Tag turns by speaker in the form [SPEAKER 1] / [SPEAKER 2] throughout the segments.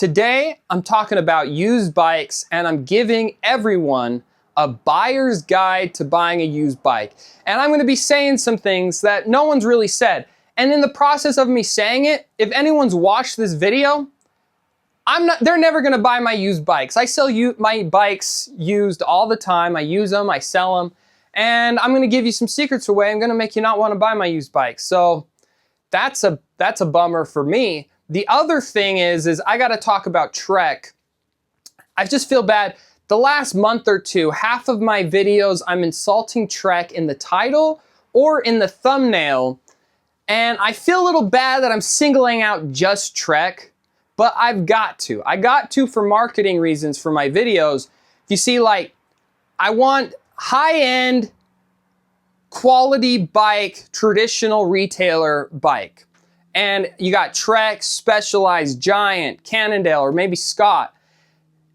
[SPEAKER 1] Today, I'm talking about used bikes and I'm giving everyone a buyer's guide to buying a used bike. And I'm gonna be saying some things that no one's really said. And in the process of me saying it, if anyone's watched this video, they're never gonna buy my used bikes. I sell my bikes used all the time. I use them, I sell them. And I'm gonna give you some secrets away. I'm gonna make you not wanna buy my used bikes. So that's a bummer for me. The other thing is I gotta talk about Trek. I just feel bad. The last month or two, half of my videos, I'm insulting Trek in the title or in the thumbnail. And I feel a little bad that I'm singling out just Trek, but I've got to. I got to for marketing reasons for my videos. If you see, like, I want high-end, quality bike, traditional retailer bike. And you got Trek, Specialized, Giant, Cannondale, or maybe Scott.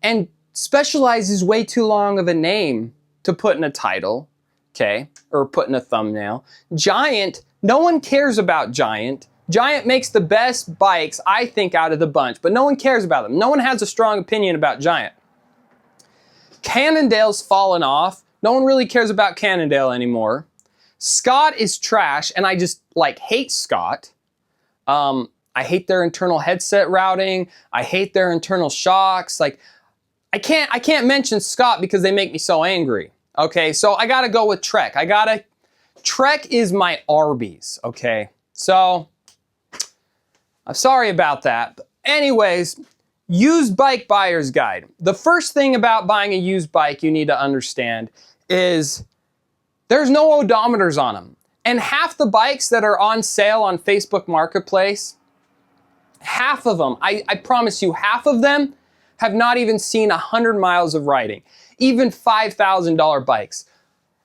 [SPEAKER 1] And Specialized is way too long of a name to put in a title, okay, or put in a thumbnail. Giant, no one cares about Giant. Giant makes the best bikes, I think, out of the bunch, but no one cares about them. No one has a strong opinion about Giant. Cannondale's fallen off. No one really cares about Cannondale anymore. Scott is trash, and I just, hate Scott. I hate their internal headset routing. I hate their internal shocks. I can't mention Scott because they make me so angry. Okay, so I gotta go with Trek. Trek is my Arby's, okay? So, I'm sorry about that. But anyways, used bike buyer's guide. The first thing about buying a used bike you need to understand is there's no odometers on them. And half the bikes that are on sale on Facebook Marketplace, half of them, I promise you, half of them have not even seen 100 miles of riding, even $5,000 bikes.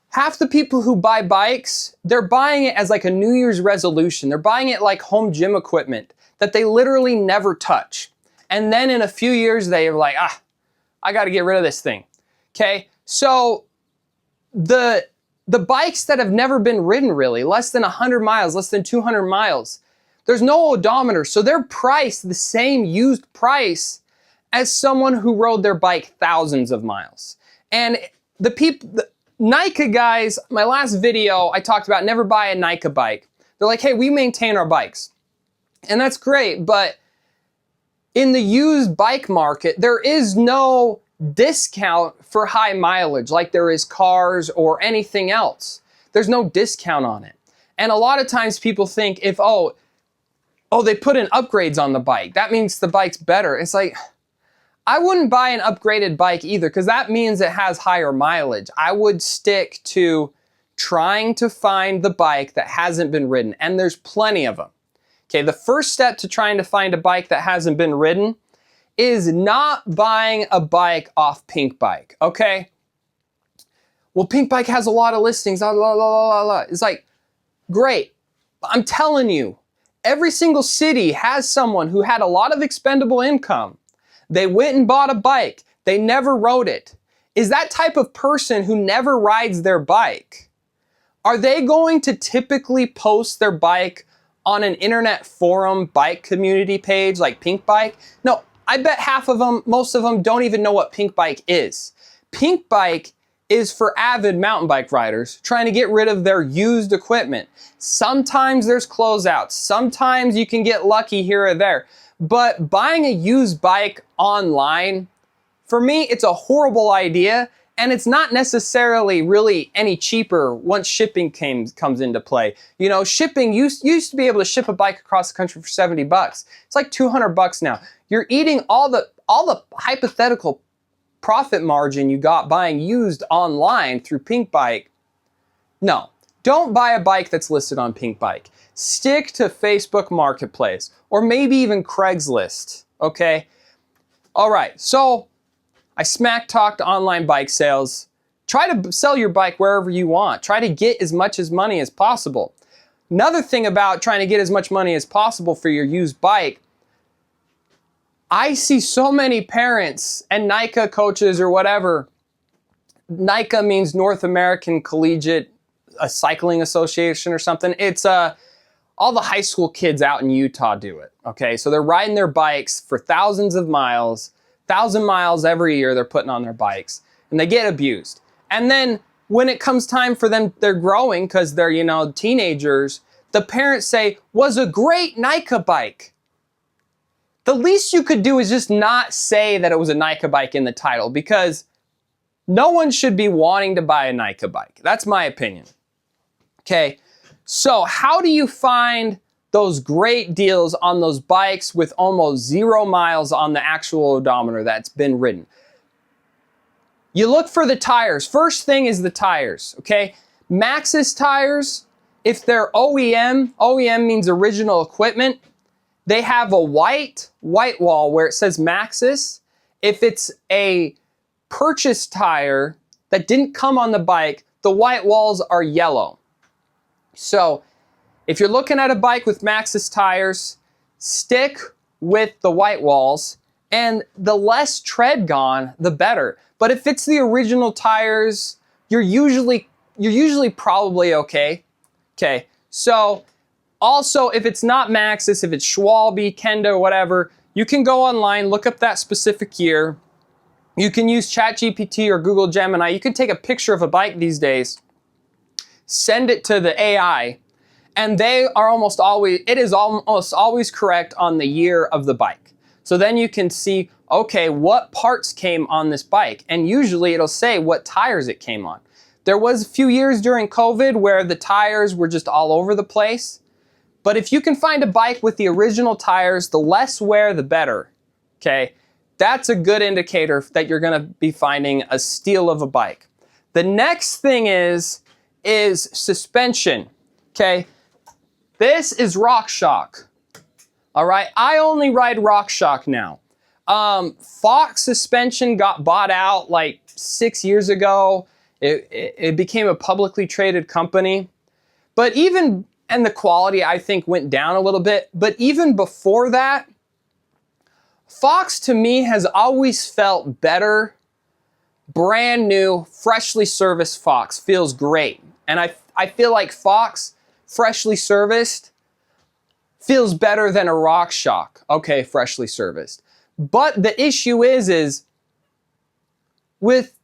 [SPEAKER 1] Half the people who buy bikes, they're buying it as like a New Year's resolution. They're buying it like home gym equipment that they literally never touch. And then in a few years, they're like, I gotta get rid of this thing, okay? So the bikes that have never been ridden really, less than 100 miles, less than 200 miles, there's no odometer, so they're priced the same used price as someone who rode their bike thousands of miles. And the NICA guys, my last video, I talked about never buy a NICA bike. They're like, hey, we maintain our bikes. And that's great, but in the used bike market, there is no discount for high mileage like there is cars or anything else. There's no discount on it. And a lot of times people think if, they put in upgrades on the bike, that means the bike's better. It's like, I wouldn't buy an upgraded bike either because that means it has higher mileage. I would stick to trying to find the bike that hasn't been ridden, and there's plenty of them. Okay, the first step to trying to find a bike that hasn't been ridden is not buying a bike off Pinkbike, okay? Well, Pinkbike has a lot of listings, It's like, great. I'm telling you, every single city has someone who had a lot of expendable income. They went and bought a bike. They never rode it. Is that type of person who never rides their bike, are they going to typically post their bike on an internet forum bike community page like Pinkbike? No. I bet half of them, most of them, don't even know what Pinkbike is. Pinkbike is for avid mountain bike riders trying to get rid of their used equipment. Sometimes there's closeouts. Sometimes you can get lucky here or there. But buying a used bike online, for me, it's a horrible idea. And it's not necessarily really any cheaper once shipping comes into play. You know, shipping, used to be able to ship a bike across the country for 70 bucks. It's like 200 bucks now. You're eating all the hypothetical profit margin you got buying used online through Pinkbike. No, don't buy a bike that's listed on Pinkbike. Stick to Facebook Marketplace or maybe even Craigslist, okay? All right, so I smack talked online bike sales. Try to sell your bike wherever you want. Try to get as much money as possible. Another thing about trying to get as much money as possible for your used bike, I see so many parents and NICA coaches or whatever. NICA means North American Collegiate Cycling Association or something. It's a all the high school kids out in Utah do it, okay? So they're riding their bikes for thousands of miles, 1,000 miles every year they're putting on their bikes, and they get abused. And then when it comes time for them, they're growing because they're, you know, teenagers, the parents say, was a great NICA bike. The least you could do is just not say that it was a NICA bike in the title, because no one should be wanting to buy a NICA bike. That's my opinion. Okay, so how do you find those great deals on those bikes with almost 0 miles on the actual odometer that's been ridden? You look for the tires. First thing is the tires, okay? Maxxis tires, if they're OEM, OEM means original equipment, they have a white wall where it says Maxxis. If it's a purchased tire that didn't come on the bike, the white walls are yellow. So if you're looking at a bike with Maxxis tires, stick with the white walls, and the less tread gone, the better. But if it's the original tires, you're usually probably okay. Okay, so also if it's not Maxxis, if it's Schwalbe, Kendo, whatever, you can go online, look up that specific year. You can use ChatGPT or Google Gemini. You can take a picture of a bike these days, send it to the AI, and it is almost always correct on the year of the bike. So then you can see, okay, what parts came on this bike? And usually it'll say what tires it came on. There was a few years during COVID where the tires were just all over the place. But if you can find a bike with the original tires, the less wear, the better, okay? That's a good indicator that you're gonna be finding a steal of a bike. The next thing is suspension, okay? This is RockShox, all right? I only ride RockShox now. Fox suspension got bought out like 6 years ago. It became a publicly traded company. But and the quality I think went down a little bit. But even before that, Fox to me has always felt better. Brand new, freshly serviced Fox feels great. And I feel like Fox, freshly serviced, feels better than a RockShox. Okay, freshly serviced. But the issue is with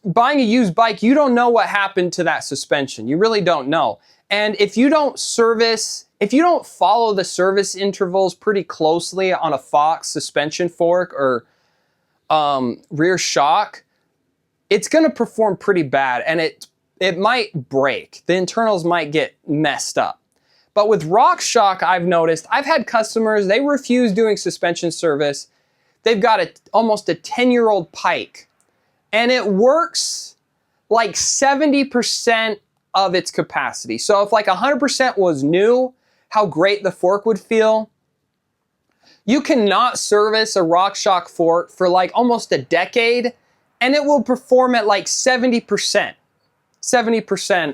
[SPEAKER 1] buying a used bike, you don't know what happened to that suspension. You really don't know. And if you don't follow the service intervals pretty closely on a Fox suspension fork or rear shock, it's gonna perform pretty bad, and it might break. The internals might get messed up. But with RockShox, I've noticed, I've had customers, they refuse doing suspension service. They've got almost a 10-year-old Pike, and it works like 70% of its capacity. So if like 100% was new, how great the fork would feel. You cannot service a RockShox fork for like almost a decade, and it will perform at like 70%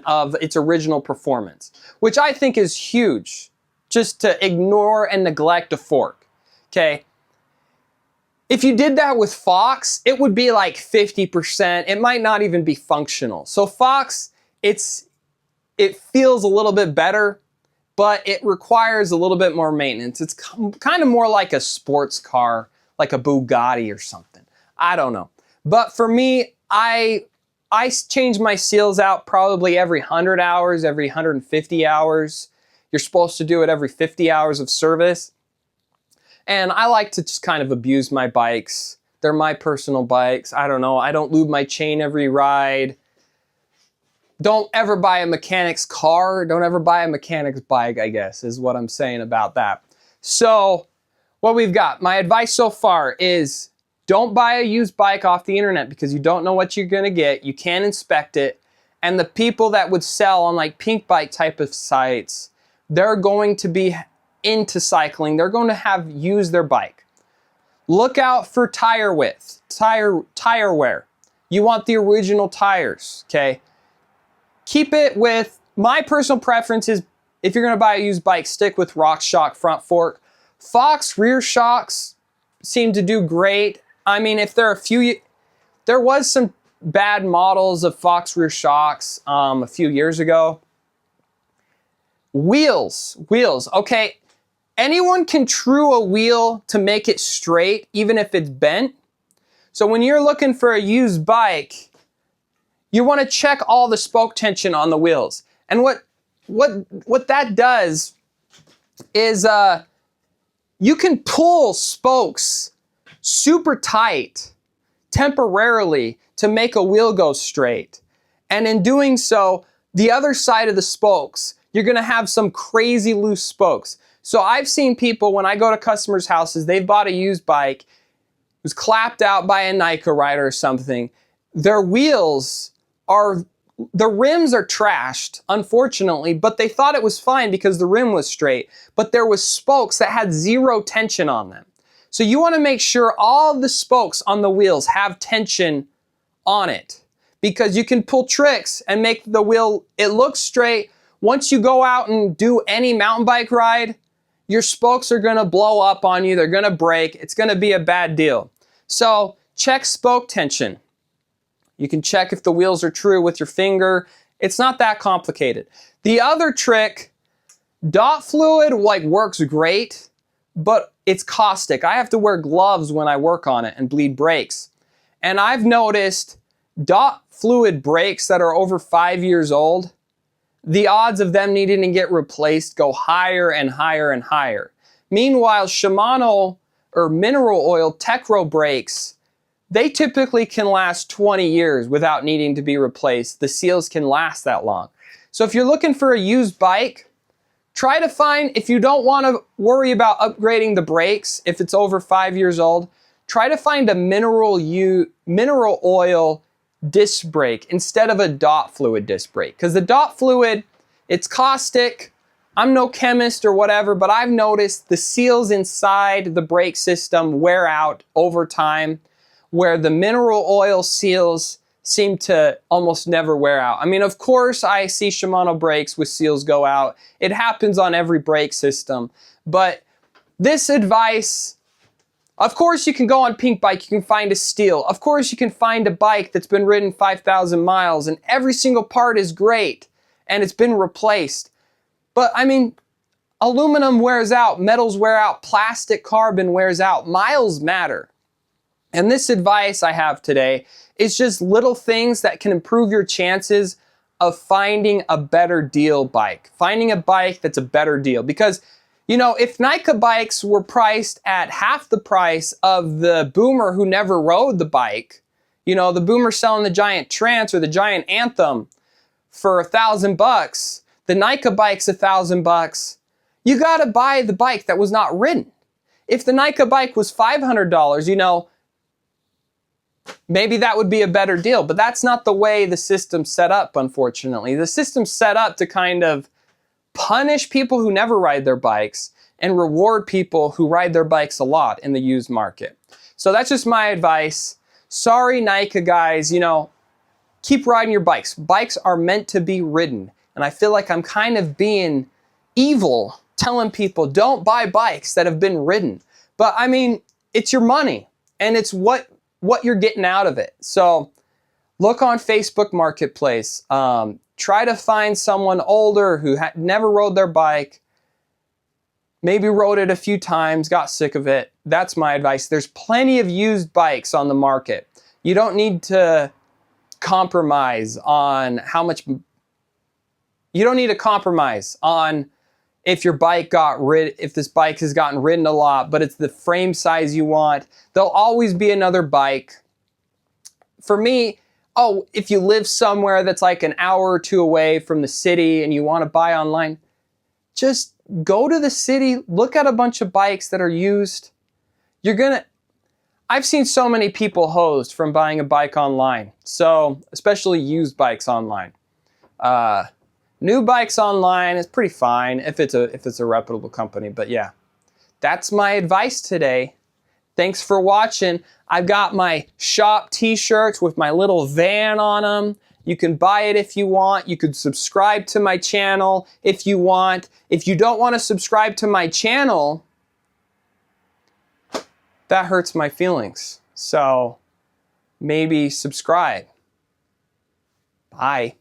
[SPEAKER 1] of its original performance, which I think is huge, just to ignore and neglect a fork, okay? If you did that with Fox, it would be like 50%. It might not even be functional. So Fox, it feels a little bit better, but it requires a little bit more maintenance. It's kind of more like a sports car, like a Bugatti or something. I don't know. But for me, I change my seals out probably every 100 hours, every 150 hours. You're supposed to do it every 50 hours of service. And I like to just kind of abuse my bikes. They're my personal bikes. I don't know. I don't lube my chain every ride. Don't ever buy a mechanic's car. Don't ever buy a mechanic's bike, I guess, is what I'm saying about that. So what we've got, my advice so far is don't buy a used bike off the internet because you don't know what you're going to get. You can't inspect it. And the people that would sell on like Pinkbike type of sites, they're going to be into cycling. They're going to have used their bike. Look out for tire width, tire wear. You want the original tires, okay? Keep it with, my personal preference is if you're going to buy a used bike, stick with RockShox front fork. Fox rear shocks seem to do great. I mean, if there was some bad models of Fox rear shocks a few years ago. Wheels. Okay, anyone can true a wheel to make it straight, even if it's bent. So when you're looking for a used bike, you want to check all the spoke tension on the wheels. And what that does is you can pull spokes super tight temporarily to make a wheel go straight. And in doing so, the other side of the spokes, you're gonna have some crazy loose spokes. So I've seen people, when I go to customers' houses, they've bought a used bike, it was clapped out by a NICA rider or something. Their wheels are, the rims are trashed, unfortunately, but they thought it was fine because the rim was straight. But there was spokes that had zero tension on them. So you want to make sure all the spokes on the wheels have tension on it, because you can pull tricks and make the wheel, it look straight. Once you go out and do any mountain bike ride, your spokes are going to blow up on you. They're going to break. It's going to be a bad deal. So check spoke tension. You can check if the wheels are true with your finger. It's not that complicated. The other trick, dot fluid works great, but it's caustic. I have to wear gloves when I work on it and bleed brakes. And I've noticed dot fluid brakes that are over 5 years old, the odds of them needing to get replaced go higher and higher and higher. Meanwhile, Shimano or mineral oil Tecro brakes, they typically can last 20 years without needing to be replaced. The seals can last that long. So if you're looking for a used bike, try to find, if you don't want to worry about upgrading the brakes, if it's over 5 years old, try to find a mineral oil disc brake instead of a dot fluid disc brake. Because the dot fluid, it's caustic. I'm no chemist or whatever, but I've noticed the seals inside the brake system wear out over time, where the mineral oil seals seem to almost never wear out. I mean, of course, I see Shimano brakes with seals go out. It happens on every brake system. But this advice, of course, you can go on Pinkbike, you can find a steel. Of course, you can find a bike that's been ridden 5,000 miles and every single part is great and it's been replaced. But I mean, aluminum wears out, metals wear out, plastic, carbon wears out. Miles matter. And this advice I have today is just little things that can improve your chances of finding a better deal bike. Finding a bike that's a better deal. Because, you know, if NICA bikes were priced at half the price of the boomer who never rode the bike, you know, the boomer selling the Giant Trance or the Giant Anthem for $1,000, the NICA bike's $1,000, you gotta buy the bike that was not ridden. If the NICA bike was $500, you know, maybe that would be a better deal, but that's not the way the system's set up, unfortunately. The system's set up to kind of punish people who never ride their bikes and reward people who ride their bikes a lot in the used market. So that's just my advice. Sorry, NICA guys, you know, keep riding your bikes. Bikes are meant to be ridden. And I feel like I'm kind of being evil telling people don't buy bikes that have been ridden. But I mean, it's your money and it's what you're getting out of it. So look on Facebook Marketplace. Try to find someone older who never rode their bike, maybe rode it a few times, got sick of it. That's my advice. There's plenty of used bikes on the market. You don't need to compromise on how much. You don't need to compromise on if your bike if this bike has gotten ridden a lot, but it's the frame size you want. There'll always be another bike. For me, if you live somewhere that's like an hour or two away from the city and you want to buy online, just go to the city, look at a bunch of bikes that are used. I've seen so many people hosed from buying a bike online. So, especially used bikes online. New bikes online is pretty fine if it's a reputable company, but yeah. That's my advice today. Thanks for watching. I've got my shop t-shirts with my little van on them. You can buy it if you want. You could subscribe to my channel if you want. If you don't want to subscribe to my channel, that hurts my feelings. So maybe subscribe. Bye.